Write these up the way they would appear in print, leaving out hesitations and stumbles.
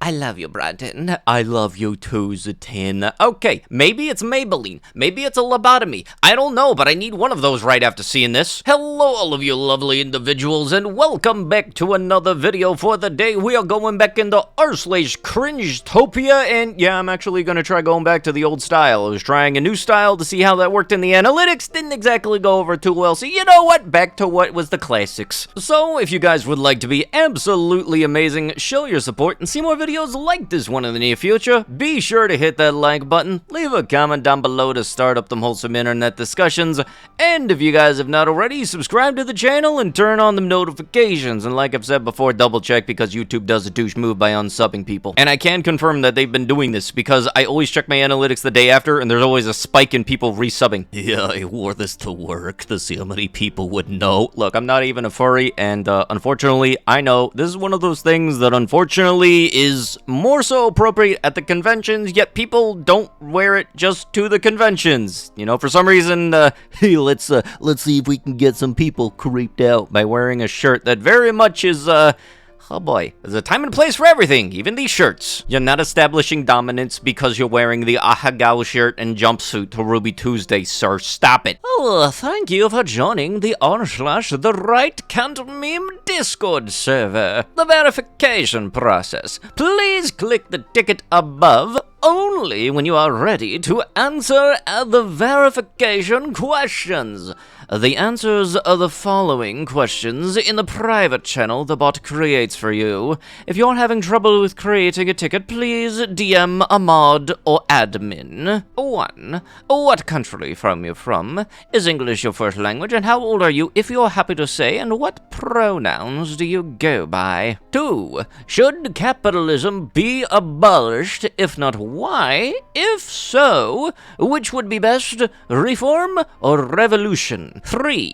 I love you, Brandon. I love you too, Zatin. Okay, maybe it's Maybelline. Maybe it's a lobotomy. I don't know, but I need one of those right after seeing this. Hello, all of you lovely individuals, and welcome back to another video for the day. We are going back into r/Cringetopia, and yeah, I'm actually going to try going back to the old style. I was trying a new style to see how that worked in the analytics. Didn't exactly go over too well, so you know what? Back to what was the classics. So, if you guys would like to be absolutely amazing, show your support, and see more videos like this one in the near future, be sure to hit that like button, leave a comment down below to start up them wholesome internet discussions, and if you guys have not already, subscribe to the channel and turn on the notifications. And like I've said before, double check because YouTube does a douche move by unsubbing people. And I can confirm that they've been doing this because I always check my analytics the day after and there's always a spike in people resubbing. Yeah, I wore this to work to see how many people would know. Look, I'm not even a furry, and unfortunately, I know this is one of those things that unfortunately is more so appropriate at the conventions, yet people don't wear it just to the conventions. You know, for some reason, hey, let's see if we can get some people creeped out by wearing a shirt that very much is, oh boy, there's a time and place for everything, even these shirts. You're not establishing dominance because you're wearing the Ahagao shirt and jumpsuit to Ruby Tuesday, sir. Stop it. Oh, thank you for joining the r/the Right Can't Meme Discord server. The verification process. Please click the ticket above only when you are ready to answer the verification questions. The answers are the following questions in the private channel the bot creates for you. If you're having trouble with creating a ticket, please DM a mod or admin. 1. What country from you from? Is English your first language, and how old are you if you're happy to say, and what pronouns do you go by? 2. Should capitalism be abolished? If not, why? If so, which would be best, reform or revolution? 3.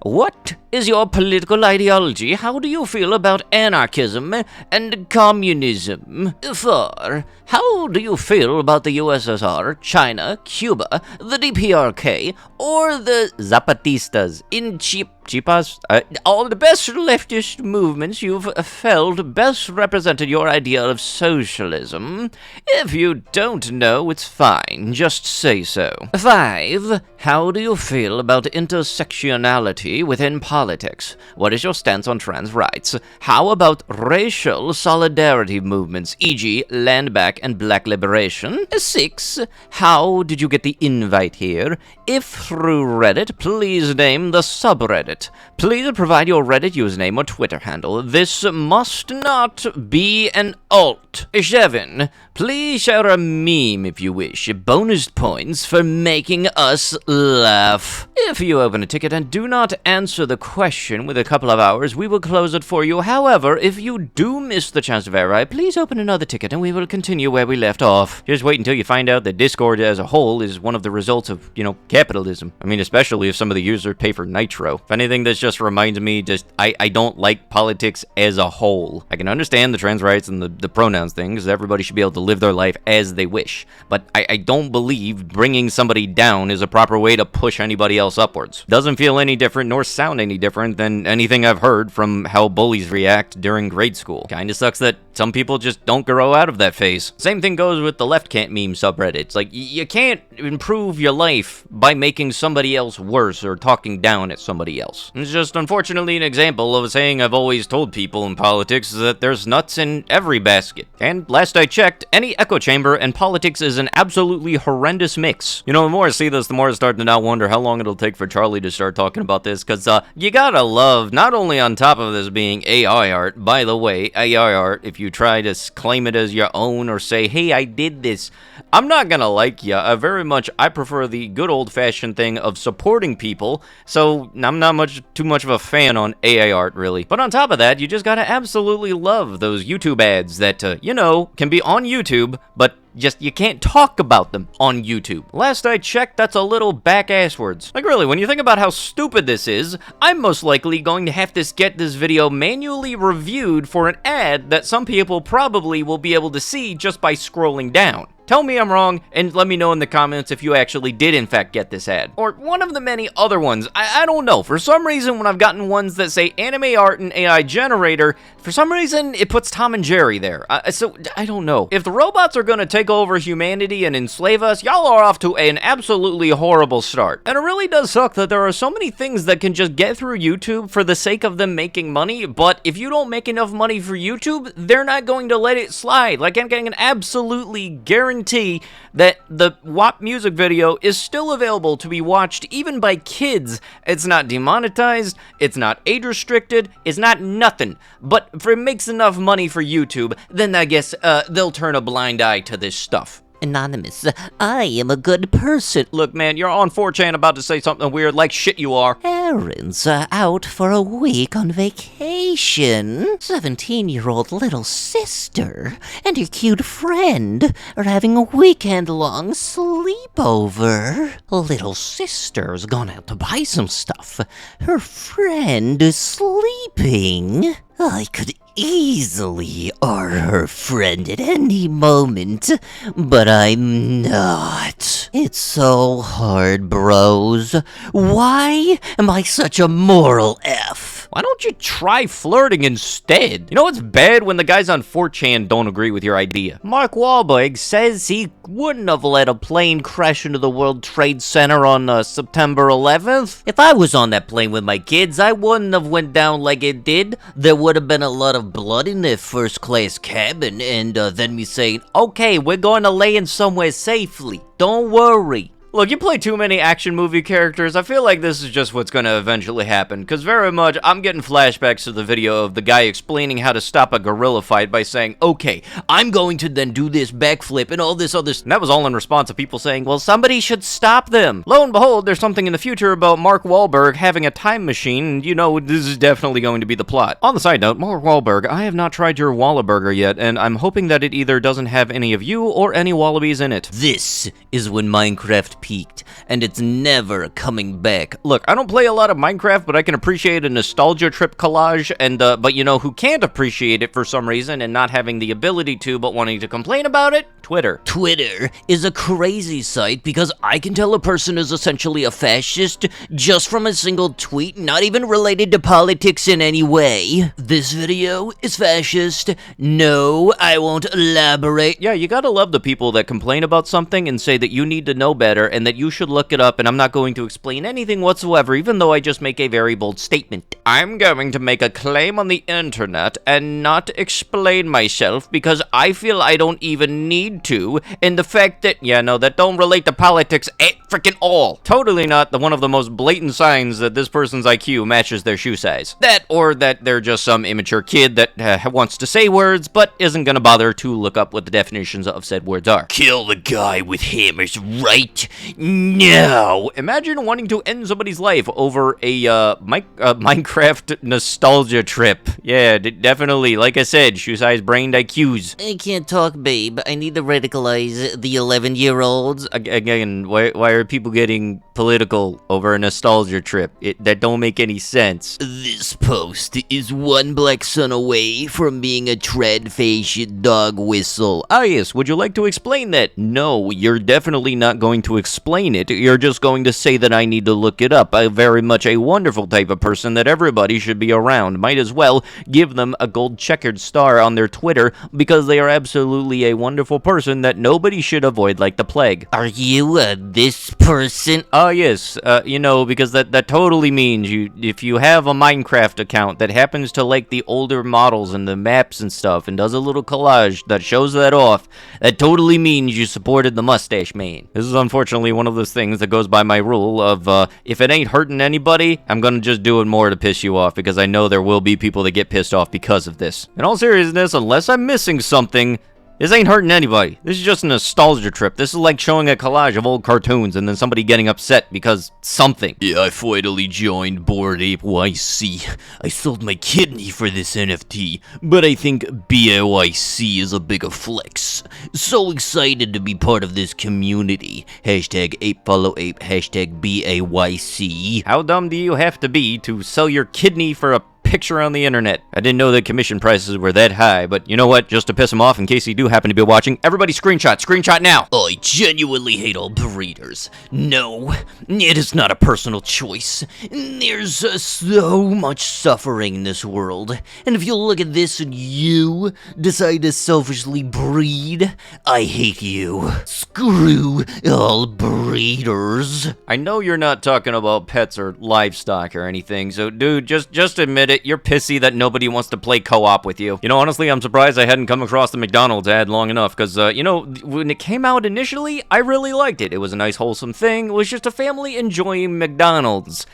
What is your political ideology? How do you feel about anarchism and communism? 4. How do you feel about the USSR, China, Cuba, the DPRK, or the Zapatistas in Chiapas? All the best leftist movements you've felt best represented your idea of socialism. If you don't know, it's fine. Just say so. 5. How do you feel about intersectionality within politics? What is your stance on trans rights? How about racial solidarity movements, e.g. land back and black liberation? 6. How did you get the invite here? If through Reddit, please name the subreddit. Please provide your Reddit username or Twitter handle. This must not be an alt. 7. Please share a meme if you wish. Bonus points for making us laugh. If you open a ticket and do not answer the question within a couple of hours, we will close it for you. However, if you do miss the chance to verify, please open another ticket and we will continue where we left off. Just wait until you find out that Discord as a whole is one of the results of, you know, capitalism. I mean, especially if some of the users pay for nitro. If anything, this just reminds me, I don't like politics as a whole. I can understand the trans rights and the pronouns thing, because everybody should be able to live their life as they wish. But I don't believe bringing somebody down is a proper way to push anybody else upwards. Doesn't feel any different nor sound any different than anything I've heard from how bullies react during grade school. Kinda sucks that some people just don't grow out of that phase. Same thing goes with the Left Can't Meme subreddits. Like, you can't improve your life by making somebody else worse or talking down at somebody else. It's just unfortunately an example of a saying I've always told people in politics, that there's nuts in every basket. And last I checked, any echo chamber and politics is an absolutely horrendous mix. You know, the more I see this, the more I start to now wonder how long it'll take for Charlie to start talking about this, because you gotta love, not only on top of this being AI art, by the way, AI art, if you try to claim it as your own or say, hey, I did this, I'm not gonna like ya. I prefer the good old-fashioned thing of supporting people, so I'm not too much of a fan on AI art, really. But on top of that, you just gotta absolutely love those YouTube ads that, you know, can be on YouTube, but just, you can't talk about them on YouTube. Last I checked, that's a little back-ass words. Like, really, when you think about how stupid this is, I'm most likely going to have to get this video manually reviewed for an ad that some people probably will be able to see just by scrolling down. Tell me I'm wrong, and let me know in the comments if you actually did in fact get this ad. Or one of the many other ones. I don't know. For some reason, when I've gotten ones that say anime art and AI generator, for some reason, it puts Tom and Jerry there. So, I don't know. If the robots are gonna take over humanity and enslave us, y'all are off to an absolutely horrible start. And it really does suck that there are so many things that can just get through YouTube for the sake of them making money, but if you don't make enough money for YouTube, they're not going to let it slide. Like, I can absolutely guarantee that the WAP music video is still available to be watched even by kids. It's not demonetized, it's not age restricted, it's not nothing. But if it makes enough money for YouTube, then I guess they'll turn a blind eye to this stuff. Anonymous, I am a good person. Look, man, you're on 4chan about to say something weird, like shit you are. Erin's out for a week on vacation. 17-year-old little sister and her cute friend are having a weekend-long sleepover. Little sister's gone out to buy some stuff. Her friend is sleeping. I could easily are her friend at any moment, but I'm not. It's so hard, bros. Why am I such a moral F? Why don't you try flirting instead? You know what's bad when the guys on 4chan don't agree with your idea? Mark Wahlberg says he wouldn't have let a plane crash into the World Trade Center on September 11th. If I was on that plane with my kids, I wouldn't have went down like it did. There would have been a lot of blood in their first-class cabin, and then me saying, okay, we're going to lay in somewhere safely. Don't worry. Look, you play too many action movie characters. I feel like this is just what's going to eventually happen, because very much I'm getting flashbacks to the video of the guy explaining how to stop a gorilla fight by saying, okay, I'm going to then do this backflip and all this other stuff. And that was all in response to people saying, well, somebody should stop them. Lo and behold, there's something in the future about Mark Wahlberg having a time machine, and you know, this is definitely going to be the plot. On the side note, Mark Wahlberg, I have not tried your Wallaburger yet, and I'm hoping that it either doesn't have any of you or any wallabies in it. This is when Minecraft peaked, and it's never coming back. Look, I don't play a lot of Minecraft, but I can appreciate a nostalgia trip collage, and, but you know who can't appreciate it for some reason and not having the ability to, but wanting to complain about it? Twitter. Twitter is a crazy site because I can tell a person is essentially a fascist just from a single tweet, not even related to politics in any way. This video is fascist. No, I won't elaborate. Yeah, you gotta love the people that complain about something and say that you need to know better and that you should look it up, and I'm not going to explain anything whatsoever, even though I just make a very bold statement. I'm going to make a claim on the internet and not explain myself because I feel I don't even need to, and the fact that, yeah, no, that don't relate to politics at freaking all. Totally not one of the most blatant signs that this person's IQ matches their shoe size. That, or that they're just some immature kid that wants to say words, but isn't gonna bother to look up what the definitions of said words are. Kill the guy with hammers right now. Imagine wanting to end somebody's life over a Minecraft nostalgia trip. Yeah, definitely. Like I said, shoe size brained IQs. I can't talk, babe. I need to radicalize the 11-year-olds. Again, why are people getting political over a nostalgia trip? That don't make any sense. This post is one black sun away from being a trad-faced dog whistle. Ah yes, would you like to explain that? No, you're definitely not going to explain it. You're just going to say that I need to look it up. I'm very much a wonderful type of person that everybody should be around. Might as well give them a gold checkered star on their Twitter because they are absolutely a wonderful person that nobody should avoid like the plague. Are you this person? Oh yes, you know, because that totally means if you have a Minecraft account that happens to like the older models and the maps and stuff and does a little collage that shows that off, that totally means you supported the mustache man. This is unfortunately one of those things that goes by my rule of, if it ain't hurting anybody, I'm gonna just do it more to piss you off because I know there will be people that get pissed off because of this. In all seriousness, unless I'm missing something, this ain't hurting anybody. This is just a nostalgia trip. This is like showing a collage of old cartoons and then somebody getting upset because something. Yeah, I finally joined Bored Ape YC. I sold my kidney for this NFT, but I think BAYC is a bigger flex. So excited to be part of this community. Hashtag ape follow ape, hashtag BAYC. How dumb do you have to be to sell your kidney for a picture on the internet. I didn't know that commission prices were that high, but you know what? Just to piss him off, in case he do happen to be watching, everybody screenshot now. I genuinely hate all breeders. No, it is not a personal choice. There's so much suffering in this world, and if you look at this and you decide to selfishly breed, I hate you. Screw all breeders. I know you're not talking about pets or livestock or anything, so dude, just admit it. You're pissy that nobody wants to play co-op with you. You know, honestly, I'm surprised I hadn't come across the McDonald's ad long enough, because, you know, when it came out initially, I really liked it. It was a nice, wholesome thing. It was just a family enjoying McDonald's.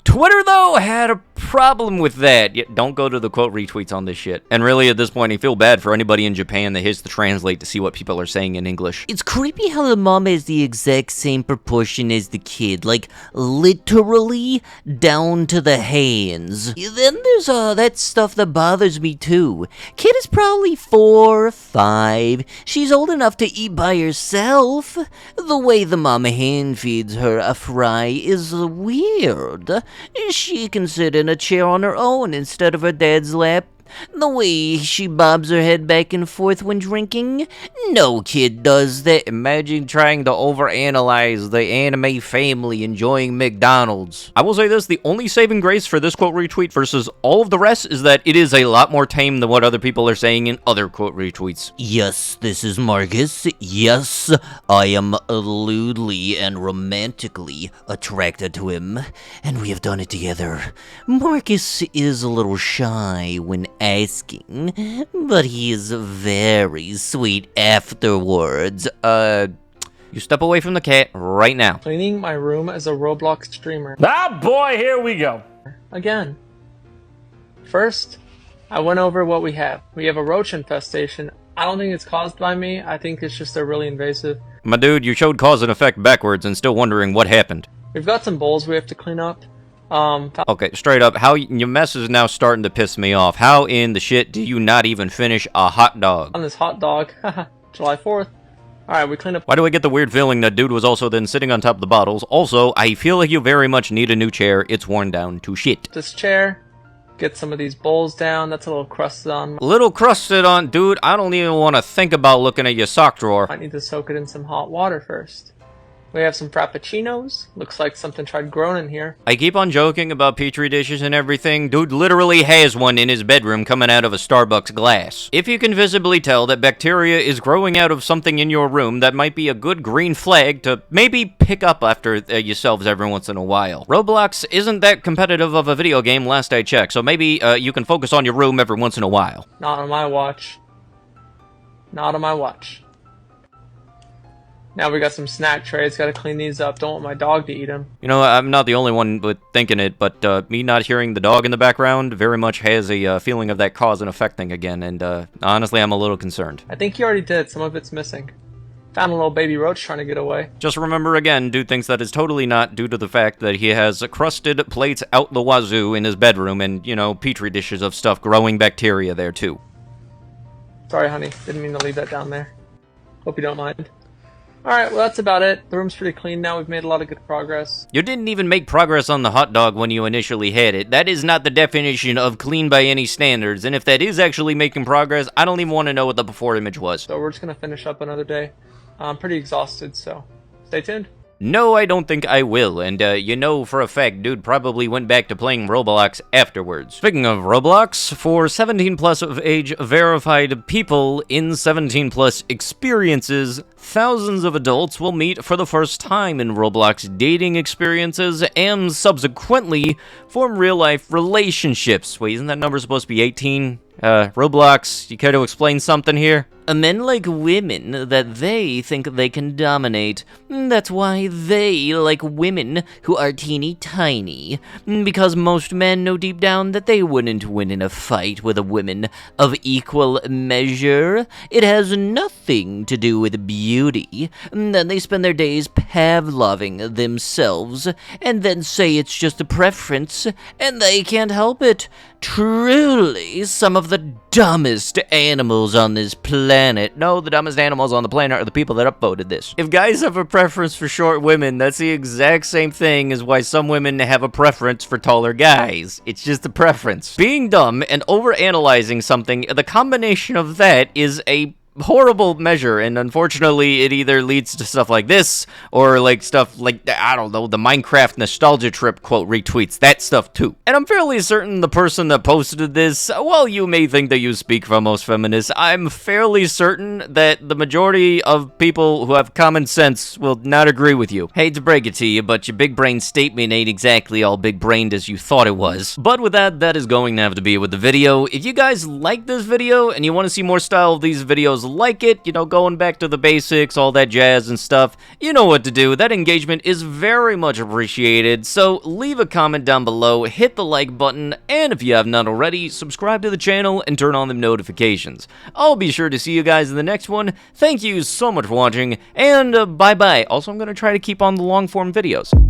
Twitter, though, had a problem with that. Don't go to the quote retweets on this shit. And really, at this point, I feel bad for anybody in Japan that hits the translate to see what people are saying in English. It's creepy how the mom has the exact same proportion as the kid, like literally down to the hands. Then there's that stuff that bothers me too. Kid is probably 4 or 5. She's old enough to eat by herself. The way the mom hand feeds her a fry is weird. She can sit in a chair on her own instead of her dad's lap. The way she bobs her head back and forth when drinking, no kid does that. Imagine trying to overanalyze the anime family enjoying McDonald's. I will say this, the only saving grace for this quote retweet versus all of the rest is that it is a lot more tame than what other people are saying in other quote retweets. Yes, this is Marcus. Yes, I am lewdly and romantically attracted to him, and we have done it together. Marcus is a little shy when asking, but he is very sweet afterwards. You step away from the cat right now. Cleaning my room as a Roblox streamer. Ah, boy, here we go. Again. First, I went over what we have. We have a roach infestation. I don't think it's caused by me. I think it's just they're really invasive. My dude, you showed cause and effect backwards and still wondering what happened. We've got some bowls we have to clean up. Okay, straight up, your mess is now starting to piss me off. How in the shit do you not even finish a hot dog? On this hot dog. July 4th. Alright, we cleaned up. Why do I get the weird feeling that dude was also then sitting on top of the bottles? Also, I feel like you very much need a new chair. It's worn down to shit. This chair. Get some of these bowls down. That's a little crusted on. Little crusted on, dude. I don't even want to think about looking at your sock drawer. Might need to soak it in some hot water first. We have some frappuccinos. Looks like something tried growing in here. I keep on joking about petri dishes and everything. Dude literally has one in his bedroom coming out of a Starbucks glass. If you can visibly tell that bacteria is growing out of something in your room, that might be a good green flag to maybe pick up after yourselves every once in a while. Roblox isn't that competitive of a video game last I checked, so maybe you can focus on your room every once in a while. Not on my watch. Not on my watch. Now we got some snack trays, gotta clean these up. Don't want my dog to eat them. You know, I'm not the only one with thinking it, but me not hearing the dog in the background very much has a feeling of that cause and effect thing again, and honestly, I'm a little concerned. I think you already did. Some of it's missing. Found a little baby roach trying to get away. Just remember again, dude thinks that is totally not due to the fact that he has crusted plates out the wazoo in his bedroom and, you know, petri dishes of stuff growing bacteria there too. Sorry, honey. Didn't mean to leave that down there. Hope you don't mind. Alright, well that's about it. The room's pretty clean now. We've made a lot of good progress. You didn't even make progress on the hot dog when you initially had it. That is not the definition of clean by any standards, and if that is actually making progress, I don't even want to know what the before image was. So we're just gonna finish up another day. I'm pretty exhausted, so stay tuned. No, I don't think I will, and you know for a fact, dude probably went back to playing Roblox afterwards. Speaking of Roblox, for 17 plus of age verified people in 17 plus experiences, thousands of adults will meet for the first time in Roblox dating experiences and subsequently form real life relationships. Wait, isn't that number supposed to be 18? Roblox, you care to explain something here? Men like women that they think they can dominate. That's why they like women who are teeny tiny. Because most men know deep down that they wouldn't win in a fight with a woman of equal measure. It has nothing to do with beauty. Then they spend their days Pavloving themselves and then say it's just a preference and they can't help it. Truly, some of the dumbest animals on this planet. planet. No, the dumbest animals on the planet are the people that upvoted this. If guys have a preference for short women, that's the exact same thing as why some women have a preference for taller guys. It's just a preference. Being dumb and overanalyzing something, the combination of that is a horrible measure, and unfortunately it either leads to stuff like this or like stuff like, I don't know, the Minecraft nostalgia trip quote retweets, that stuff too. And I'm fairly certain the person that posted this, while you may think that you speak for most feminists, I'm fairly certain that the majority of people who have common sense will not agree with you. Hate to break it to you, but your big brain statement ain't exactly all big brained as you thought it was. But with that, that is going to have to be with the video. If you guys like this video and you want to see more style of these videos like it, you know, going back to the basics, all that jazz and stuff, you know what to do. That engagement is very much appreciated, so leave a comment down below, hit the like button, and if you have not already, subscribe to the channel and turn on the notifications. I'll be sure to see you guys in the next one. Thank you so much for watching, and bye-bye. Also, I'm going to try to keep on the long-form videos.